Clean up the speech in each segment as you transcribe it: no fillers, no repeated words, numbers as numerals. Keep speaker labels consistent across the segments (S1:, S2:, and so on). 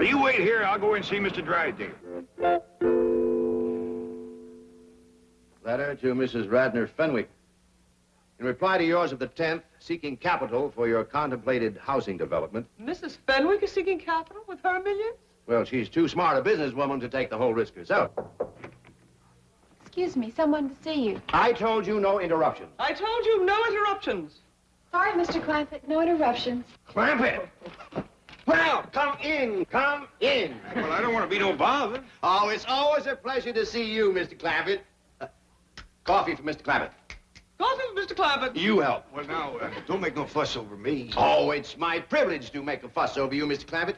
S1: you wait here. I'll go and see Mr. Drysdale.
S2: Letter to Mrs. Radner Fenwick. In reply to yours of the 10th, seeking capital for your contemplated housing development.
S3: Mrs. Fenwick is seeking capital with her millions?
S2: Well, she's too smart a businesswoman to take the whole risk herself.
S4: Excuse me, someone to see you.
S2: I told you no interruptions.
S3: I told you no interruptions.
S4: Sorry, Mr. Clampett, no interruptions.
S2: Clampett! Well, come in, come in.
S1: Well, I don't want to be no bother.
S2: Oh, it's always a pleasure to see you, Mr. Clampett. Coffee for Mr. Clampett.
S3: Coffee for Mr. Clampett.
S2: You help.
S1: Well, now, don't make no fuss over me.
S2: Oh, it's my privilege to make a fuss over you, Mr. Clampett.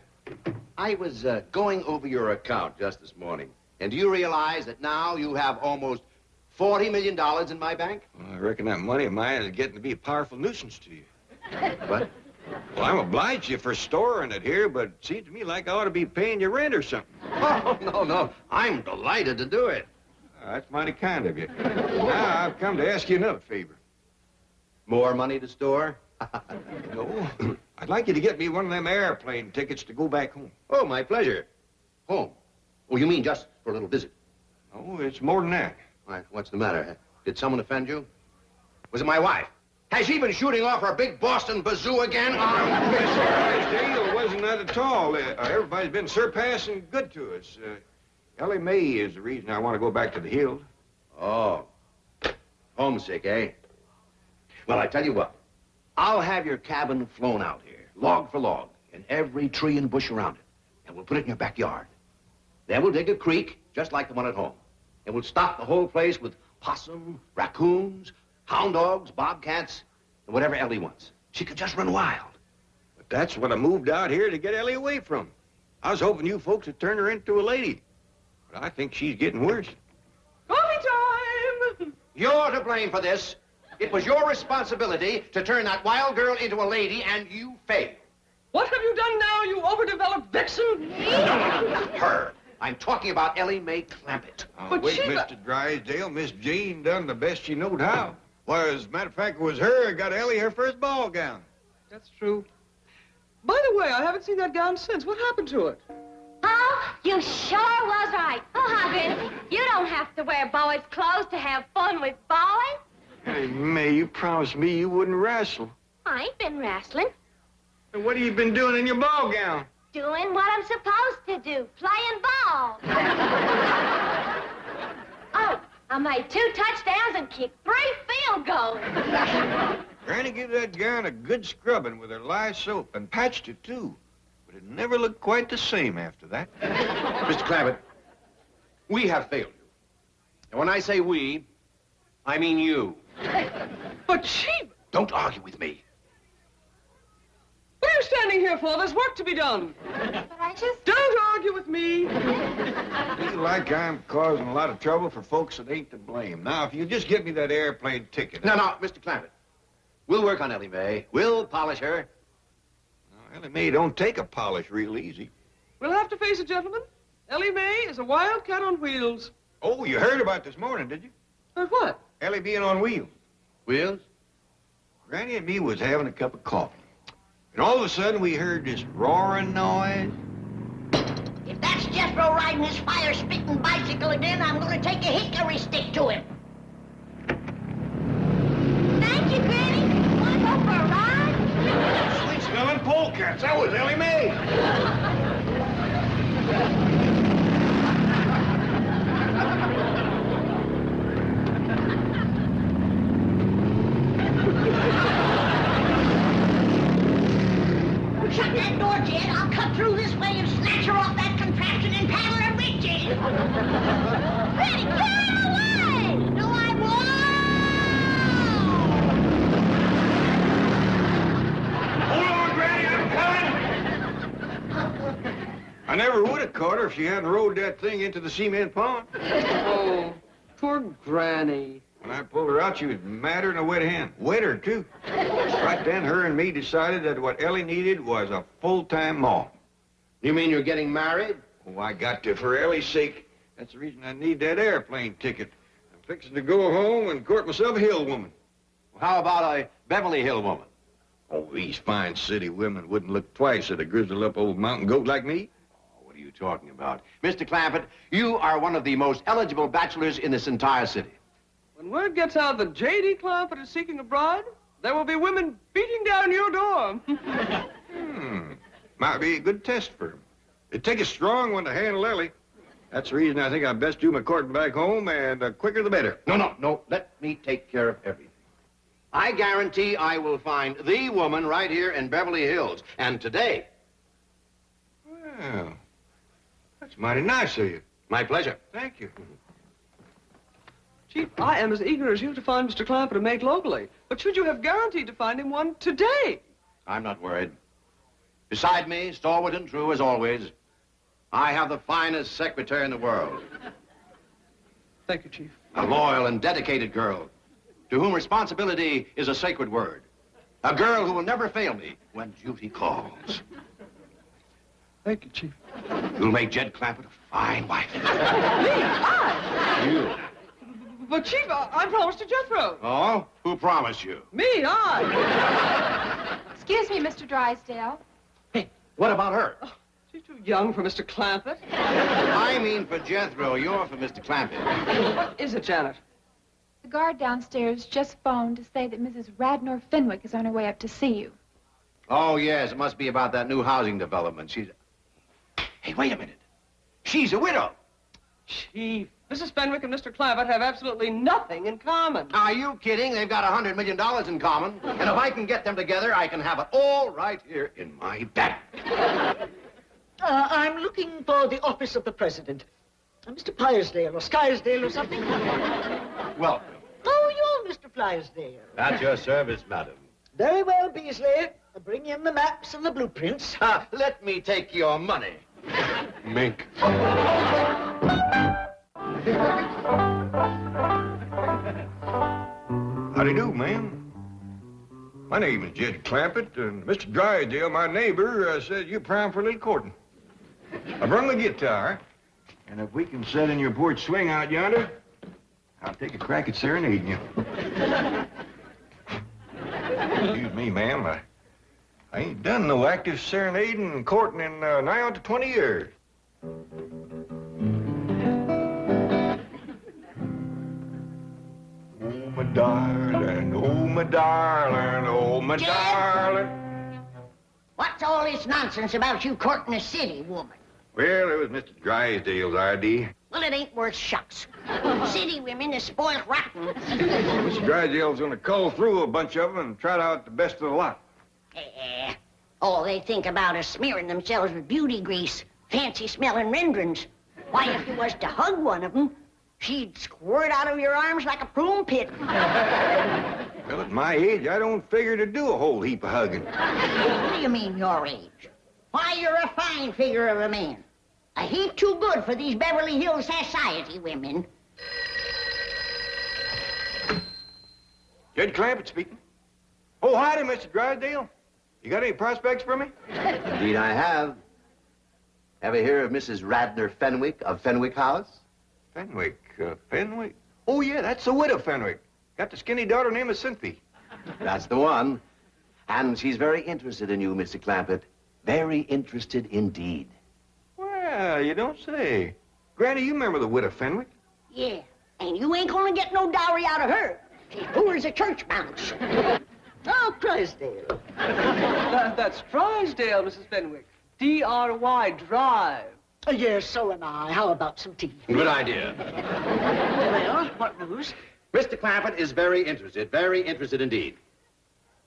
S2: I was going over your account just this morning. And do you realize that now you have almost $40 million in my bank?
S1: Well, I reckon that money of mine is getting to be a powerful nuisance to you.
S2: What?
S1: Well, I'm obliged to you for storing it here, but it seems to me like I ought to be paying you rent or something.
S2: Oh, no. I'm delighted to do it.
S1: That's mighty kind of you. Now, I've come to ask you another favor.
S2: More money to store?
S1: No. I'd like you to get me one of them airplane tickets to go back home.
S2: Oh, my pleasure. Home? Oh, you mean just for a little visit?
S1: No, it's more than that.
S2: Why, what's the matter? Did someone offend you? Was it my wife? Has she been shooting off her big Boston bazoo again?
S1: Mr. Drysdale, it wasn't that at all. Everybody's been surpassing good to us. Elly May is the reason I want to go back to the hills.
S2: Oh. Homesick, eh? Well, I tell you what. I'll have your cabin flown out here, log for log, and every tree and bush around it. And we'll put it in your backyard. Then we'll dig a creek, just like the one at home. And we'll stock the whole place with possum, raccoons, hound dogs, bobcats, and whatever Elly wants. She could just run wild.
S1: But that's what I moved out here to get Elly away from. I was hoping you folks would turn her into a lady. But I think she's getting worse.
S3: Coffee time!
S2: You're to blame for this. It was your responsibility to turn that wild girl into a lady, and you failed.
S3: What have you done now, you overdeveloped vixen?
S2: No, not her. I'm talking about Elly May Clampett.
S1: Oh,
S3: But
S1: wait,
S3: she-
S1: Mr. Drysdale. Miss Jean done the best she knowed how. Why, as a matter of fact, it was her who got Elly her first ball gown.
S3: That's true. By the way, I haven't seen that gown since. What happened to it?
S5: Oh, you sure was right. Oh, Hopkins, you don't have to wear boys' clothes to have fun with boys.
S1: Hey, May, you promised me you wouldn't wrestle.
S5: I ain't been wrestling.
S1: And what have you been doing in your ball gown?
S5: Doing what I'm supposed to do, playing ball. Oh, I made 2 touchdowns and kicked 3 field goals.
S1: Granny gave that gown a good scrubbing with her lye soap and patched it, too. But it never looked quite the same after that.
S2: Mr. Clampett, we have failed you. And when I say we, I mean you.
S3: But she...
S2: Don't argue with me.
S3: What are you standing here for? There's work to be done.
S4: But I just...
S3: Don't argue with me.
S1: Feel like I'm causing a lot of trouble for folks that ain't to blame. Now, if you just get me that airplane ticket...
S2: No, Mr. Clampett. We'll work on Elly May. We'll polish her.
S1: No, Elly May don't take a polish real easy.
S3: We'll have to face it, gentlemen. Elly May is a wildcat on wheels.
S1: Oh, you heard about this morning, did you?
S3: Heard what?
S1: Elly being on wheels.
S2: Wheels?
S1: Granny and me was having a cup of coffee. And all of a sudden, we heard this roaring noise.
S5: If that's Jethro riding his fire-spitting bicycle again, I'm going to take a hickory stick to him. Thank you, Granny. Want to go for a ride?
S1: Sweet-smelling polecats. That was Elly May.
S5: Shut that door, Jed. I'll cut through this way and snatch her off that contraption and paddle her with Jed. Granny, carry her away! No, I won't!
S1: Hold on, Granny, I'm coming. I never would have caught her if she hadn't rode that thing into the cement pond.
S3: Oh, poor Granny.
S1: When I pulled her out, she was madder than a wet hen. Wetter, too. Right then, her and me decided that what Elly needed was a full-time mom.
S2: You mean you're getting married?
S1: Oh, I got to, for Elly's sake. That's the reason I need that airplane ticket. I'm fixing to go home and court myself a hill woman.
S2: How about a Beverly Hill woman?
S1: Oh, these fine city women wouldn't look twice at a grizzled-up old mountain goat like me.
S2: What are you talking about? Mr. Clampett, you are one of the most eligible bachelors in this entire city.
S3: When word gets out that J.D. Clampett is seeking a bride, there will be women beating down your door.
S1: Might be a good test for him. It'd take a strong one to handle Elly. That's the reason I think I'd best do my courting back home, and the quicker the better.
S2: No. Let me take care of everything. I guarantee I will find the woman right here in Beverly Hills. And today.
S1: Well, that's mighty nice of you.
S2: My pleasure.
S1: Thank you.
S3: Chief, I am as eager as you to find Mr. Clampett a mate locally. But should you have guaranteed to find him one today?
S2: I'm not worried. Beside me, stalwart and true as always, I have the finest secretary in the world.
S3: Thank you, Chief.
S2: A loyal and dedicated girl, to whom responsibility is a sacred word. A girl who will never fail me when duty calls.
S3: Thank you, Chief.
S2: You'll make Jed Clampett a fine wife.
S3: Me? I?
S2: You.
S3: But, Chief, I promised to Jethro.
S2: Oh? Who promised you?
S3: Me? I?
S4: Excuse me, Mr. Drysdale.
S2: Hey, what about her?
S3: She's too young for Mr. Clampett.
S2: I mean for Jethro. You're for Mr. Clampett.
S3: What is it, Janet?
S4: The guard downstairs just phoned to say that Mrs. Radnor Fenwick is on her way up to see you.
S2: Oh, yes. It must be about that new housing development. She's... Hey, wait a minute. She's a widow.
S3: Chief, Mrs. Fenwick and Mr. Clampett have absolutely nothing in common.
S2: Are you kidding? They've got $100 million in common. And if I can get them together, I can have it all right here in my bag.
S6: I'm looking for the office of the president. Mr. Pyersdale or Skyrsdale or something.
S2: Welcome.
S6: Oh, you're Mr. Flysdale.
S2: At your service, madam.
S6: Very well, Beasley. Bring in the maps and the blueprints.
S2: Let me take your money.
S1: Mink. Howdy do, ma'am. My name is Jed Clampett, and Mr. Drysdale, my neighbor, said you're prime for a little courting. I brung the guitar, and if we can set in your porch swing out yonder, I'll take a crack at serenading you. Excuse me, ma'am. I ain't done no active serenading and courting in nigh on to 20 years. Oh, my darling, oh, my darling, oh, my
S5: Jed?
S1: darling.
S5: What's all this nonsense about you courting a city woman?
S1: Well, it was Mr. Drysdale's idea.
S5: Well, it ain't worth shucks. City women is spoiled rotten.
S1: Mr. Drysdale's gonna cull through a bunch of them and trot out the best of the lot.
S5: All they think about is smearing themselves with beauty grease, fancy-smelling renderings. Why, if you was to hug one of them, she'd squirt out of your arms like a prune pit.
S1: Well, at my age, I don't figure to do a whole heap of hugging.
S5: What do you mean, your age? Why, you're a fine figure of a man. A heap too good for these Beverly Hills society women.
S1: Jed Clampett speaking. Oh, howdy, Mr. Drysdale. You got any prospects for me?
S2: Indeed, I have. Ever hear of Mrs. Radnor Fenwick of Fenwick House?
S1: Fenwick, Fenwick? Oh, yeah, that's the widow Fenwick. Got the skinny daughter named Cynthia.
S2: That's the one. And she's very interested in you, Mr. Clampett. Very interested indeed.
S1: Well, you don't say. Granny, you remember the widow Fenwick?
S5: Yeah, and you ain't gonna get no dowry out of her. She's poor as a church mouse.
S6: Oh, Drysdale.
S3: That's Drysdale, Mrs. Fenwick. D-R-Y, Drive.
S6: Yes, so am I. How about some tea?
S2: Good idea.
S6: Well, what news?
S2: Mr. Clampett is very interested indeed.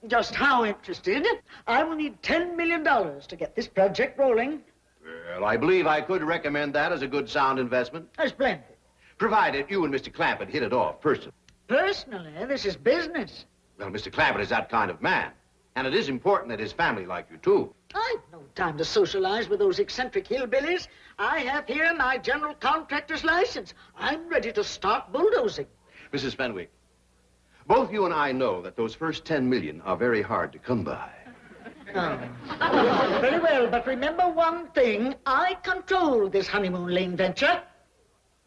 S6: Just how interested? I will need $10 million to get this project rolling.
S2: Well, I believe I could recommend that as a good, sound investment.
S6: Splendid.
S2: Provided you and Mr. Clampett hit it off personally.
S6: Personally, this is business.
S2: Well, Mr. Clampett is that kind of man. And it is important that his family like you, too.
S6: I've no time to socialize with those eccentric hillbillies. I have here my general contractor's license. I'm ready to start bulldozing.
S2: Mrs. Fenwick, both you and I know that those first 10 million are very hard to come by.
S6: Oh. Very well, but remember one thing. I control this honeymoon lane venture.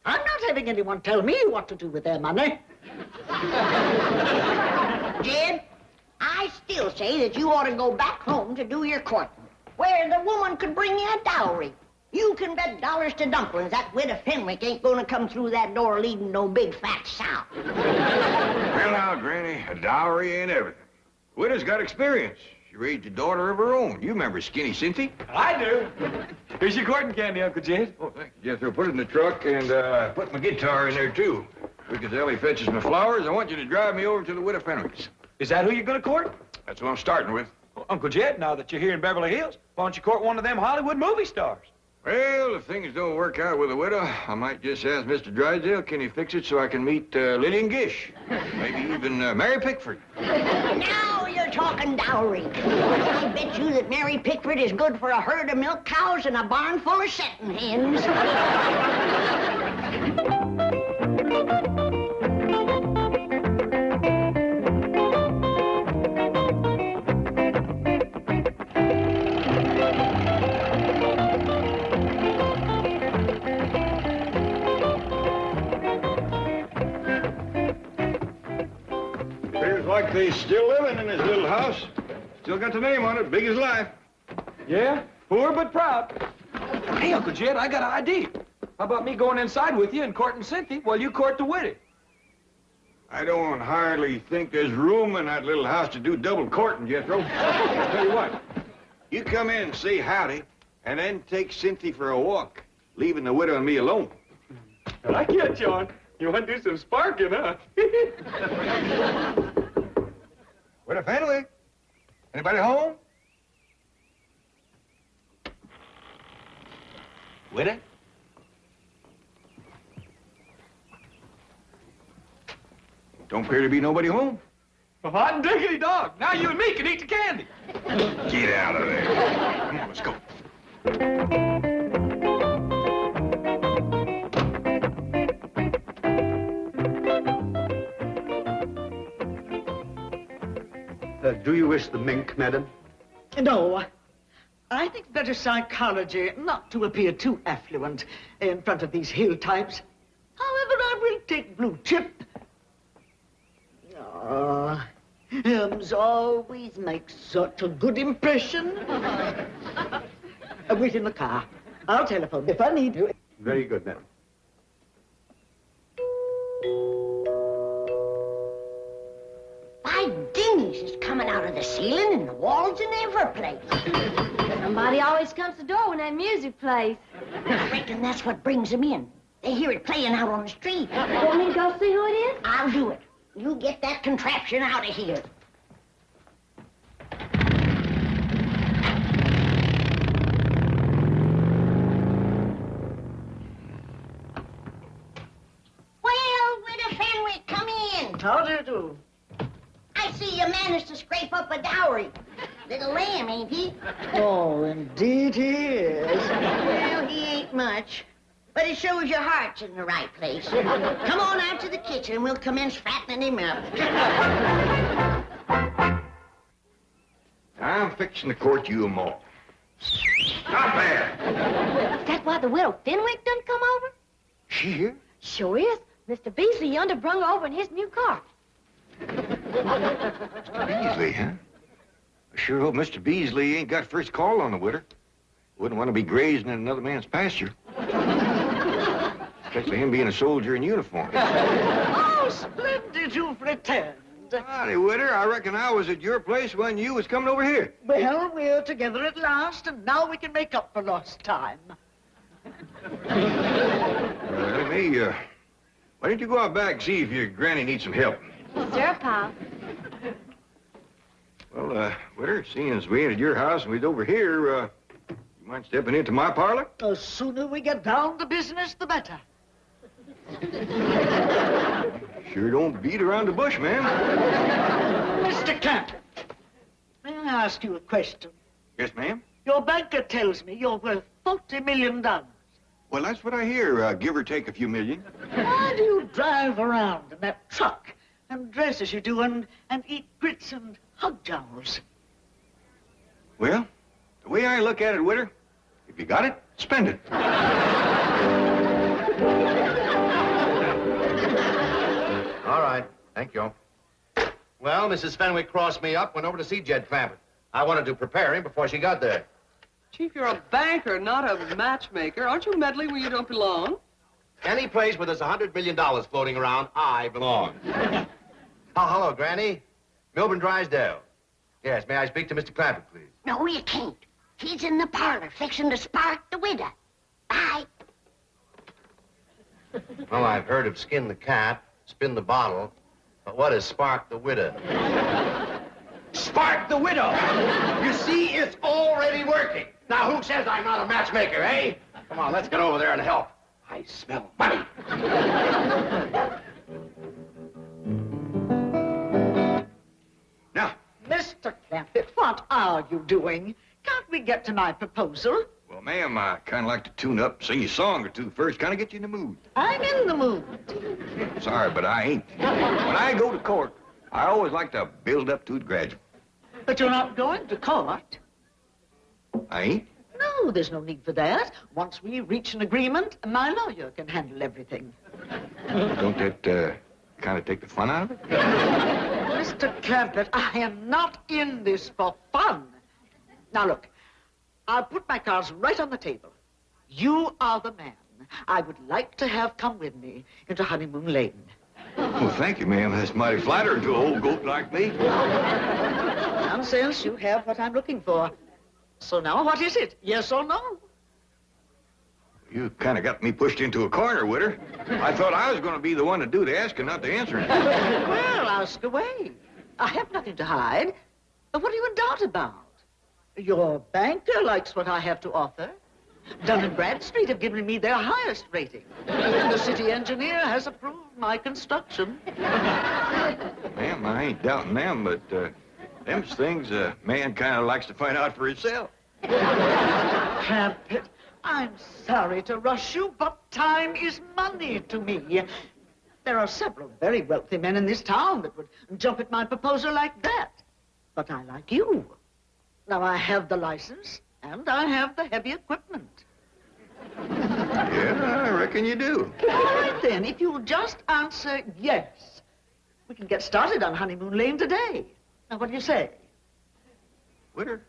S6: I'm not having anyone tell me what to do with their money.
S5: Jed, I still say that you ought to go back home to do your courting, where the woman could bring you a dowry. You can bet dollars to dumplings that widow Fenwick ain't gonna come through that door leading no big fat sow.
S1: Well, now, Granny, a dowry ain't everything. Widow's got experience. She raised a daughter of her own. You remember Skinny Cynthia?
S3: I do. Here's your courting candy, Uncle Jed.
S1: Oh, thank you, Jethro. Put it in the truck and put my guitar in there, too. Because Elly fetches my flowers, I want you to drive me over to the widow Fenwick's.
S3: Is that who you're going to court?
S1: That's what I'm starting with.
S3: Well, Uncle Jed, now that you're here in Beverly Hills, why don't you court one of them Hollywood movie stars?
S1: Well, if things don't work out with the widow, I might just ask Mr. Drysdale, can he fix it so I can meet Lillian Gish? Maybe even Mary Pickford.
S5: Now you're talking dowry. I bet you that Mary Pickford is good for a herd of milk cows and a barn full of setting hens.
S1: Appears like they still living in this little house. Still got the name on it, big as life.
S3: Yeah, poor but proud. Hey, Uncle Jed, I got an idea. How about me going inside with you and courting Cynthia while you court the widow?
S1: I don't hardly think there's room in that little house to do double courting, Jethro. I'll tell you what. You come in and say howdy, and then take Cynthia for a walk, leaving the widow and me alone.
S3: I get you on. You want to do some sparking, huh?
S1: Widow Fenwick? Anybody home? Widow? Don't appear to be nobody home.
S3: Well, hot diggity dog. Now you and me can eat the candy.
S1: Get out of there. Come on, let's go.
S7: Do you wish the mink, madam?
S6: No. I think it's better psychology not to appear too affluent in front of these hill types. However, I will take blue chip. Oh, Holmes always makes such a good impression. Wait in the car. I'll telephone if I need to.
S7: Very good, madam.
S5: By dingies, it's coming out of the ceiling and the walls and every place.
S8: Somebody always comes to the door when that music plays.
S5: I reckon that's what brings them in. They hear it playing out on the street.
S8: Want me to go see who it is?
S5: I'll do it. You get that contraption out of here. Well, Widow Fenwick, come in.
S6: How do you do?
S5: I see you managed to scrape up a dowry. Little lamb, ain't he?
S6: Oh, indeed he is.
S5: Well, he ain't much. But it shows your heart's in the right place. Come on out to the kitchen and we'll commence fattening him up.
S1: I'm fixing to court you them all. Not bad.
S8: Is that why the widow Fenwick done come over?
S1: She here?
S8: Sure is. Mr. Beasley yonder brung over in his new car.
S1: Beasley, huh? I sure hope Mr. Beasley ain't got first call on the widow. Wouldn't want to be grazing in another man's pasture. Especially him being a soldier in uniform.
S6: Oh, splendid you've returned.
S1: Howdy, widow. I reckon I was at your place when you was coming over here.
S6: Well, we're together at last, and now we can make up for lost time.
S1: Why don't you go out back and see if your granny needs some help?
S8: Sure, Pa.
S1: Well, widow, seeing as we ain't at your house and we's over here, you mind stepping into my parlor?
S6: The sooner we get down to business, the better.
S1: Sure don't beat around the bush, man.
S6: Mr. Camp, may I ask you a question?
S1: Yes, ma'am?
S6: Your banker tells me you're worth $40 million.
S1: Well, that's what I hear, give or take a few million.
S6: Why do you drive around in that truck and dress as you do and eat grits and hog jowls?
S1: Well, the way I look at it, widow, if you got it, spend it.
S2: All right. Thank you. Well, Mrs. Fenwick crossed me up, went over to see Jed Clampett. I wanted to prepare him before she got there.
S9: Chief, you're a banker, not a matchmaker. Aren't you meddling where you don't belong?
S2: Any place where there's $100 million floating around, I belong. Oh, hello, Granny. Milburn Drysdale. Yes, may I speak to Mr. Clampett, please?
S5: No, you can't. He's in the parlor fixing to spark the widow. Bye.
S2: Well, I've heard of skin the cat, spin the bottle, but what is spark the widow? Spark the widow! You see, it's already working. Now, who says I'm not a matchmaker, eh? Come on, let's get over there and help. I smell money.
S1: Now,
S6: Mr. Clampett, what are you doing? Can't we get to my proposal?
S1: well, ma'am, I kind of like to tune up, sing you a song or two first, kind of get you in the mood.
S6: I'm in the mood.
S1: Sorry, but I ain't. When I go to court, I always like to build up to it gradually.
S6: But you're not going to court.
S1: I ain't?
S6: No, there's no need for that. Once we reach an agreement, my lawyer can handle everything.
S1: Don't that kind of take the fun out of it?
S6: Mr. Clampett, I am not in this for fun. Now, look, I'll put my cards right on the table. You are the man I would like to have come with me into Honeymoon Lane.
S1: Well, thank you, ma'am. That's mighty flattering to an old goat like me.
S6: Nonsense, you have what I'm looking for. So now, what is it? Yes or no?
S1: You kind of got me pushed into a corner, Witter. I thought I was going to be the one to do the asking, not the answering.
S6: Well, ask away. I have nothing to hide. What are you in doubt about? Your banker likes what I have to offer. Dun & Bradstreet have given me their highest rating. The city engineer has approved my construction.
S1: Ma'am, I ain't doubting them, but them's things a man kind of likes to find out for himself.
S6: Clampett, I'm sorry to rush you, but time is money to me. There are several very wealthy men in this town that would jump at my proposal like that. But I like you. Now, I have the license, and I have the heavy equipment.
S1: Yeah, I reckon you do.
S6: All right, then, if you'll just answer yes, we can get started on Honeymoon Lane today. Now, what do you say?
S1: Witter,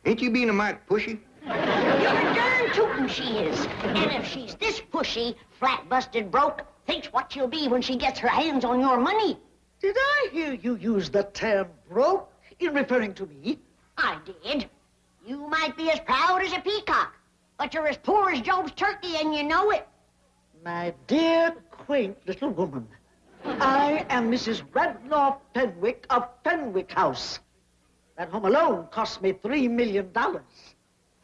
S1: ain't you being a mite pushy?
S5: You're darn tootin' she is. And if she's this pushy, flat busted broke, thinks what she'll be when she gets her hands on your money.
S6: Did I hear you use the term broke in referring to me?
S5: I did. You might be as proud as a peacock, but you're as poor as Job's turkey, and you know it.
S6: My dear, quaint little woman, I am Mrs. Radnor Fenwick of Fenwick House. That home alone cost me $3 million.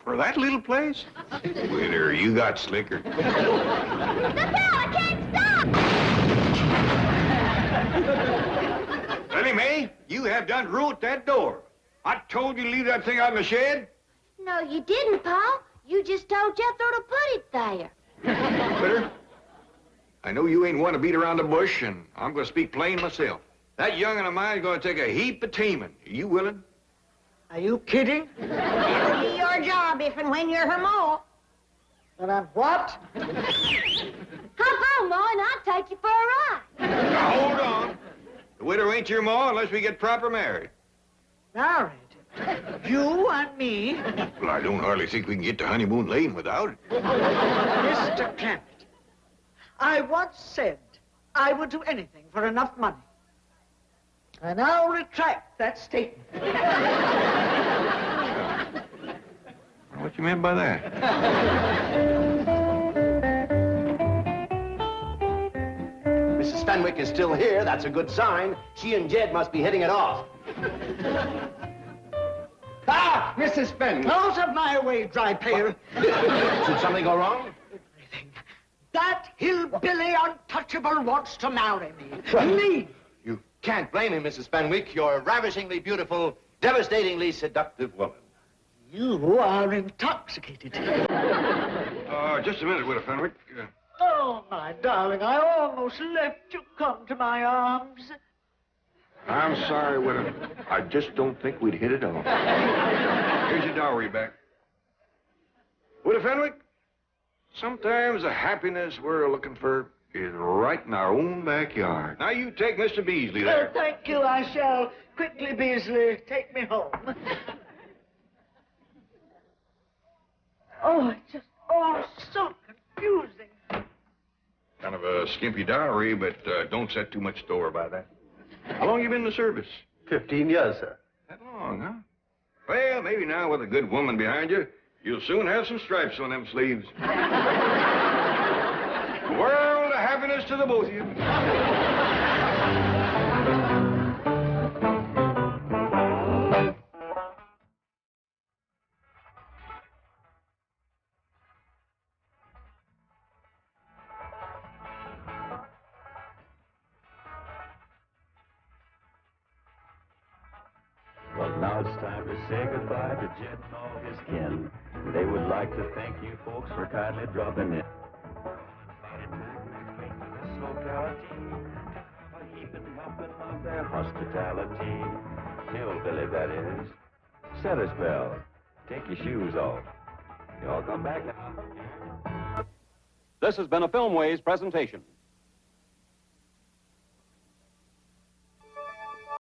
S1: For that little place? Witter, you got slicker.
S8: Look out! I can't stop!
S1: Elly May, you have done ruined that door. I told you to leave that thing out in the shed.
S8: No, you didn't, Pa. You just told Jethro to put it there.
S1: Witter, I know you ain't one to beat around the bush, and I'm going to speak plain myself. That young'un of mine's going to take a heap of taming. Are you willing?
S6: Are you kidding?
S5: That'll be your job if and when you're her ma.
S6: But I'm what?
S8: Hop on, Ma, and I'll take you for a ride.
S1: Now, hold on. The widow ain't your ma unless we get proper married.
S6: Married? You and me?
S1: Well, I don't hardly think we can get to Honeymoon Lane without it.
S6: Mr. Clampett, I once said I would do anything for enough money. And I'll retract that statement.
S1: What you meant by that?
S2: Mrs. Fenwick is still here. That's a good sign. She and Jed must be hitting it off. Ah, Mrs. Fenwick.
S6: Out of my way, dry pail.
S2: Should something go wrong?
S6: That hillbilly untouchable wants to marry me. Me!
S2: You can't blame him, Mrs. Fenwick. You're a ravishingly beautiful, devastatingly seductive woman.
S6: You are intoxicated.
S1: Just a minute, Widow Fenwick.
S6: Oh, my darling, I almost let you come to my arms.
S1: I'm sorry, Widow. I just don't think we'd hit it off. Here's your dowry back. Widow Fenwick, sometimes the happiness we're looking for is right in our own backyard. Now, you take Mr. Beasley there.
S6: Oh, thank you, I shall. Quickly, Beasley, take me home. Oh, it's just all so confusing.
S1: Kind of a skimpy diary, but don't set too much store by that. How long you been in the service?
S7: 15 years, sir.
S1: That long, huh? Well, maybe now with a good woman behind you, you'll soon have some stripes on them sleeves. World of happiness to the both of you.
S10: Well, now it's time to say goodbye to Jed and all his kin. They would like to thank you folks for kindly dropping in. Of their hospitality. Hillbilly, that is. Set a spell. Take your shoes off. Y'all come back now.
S11: This has been a Filmways presentation.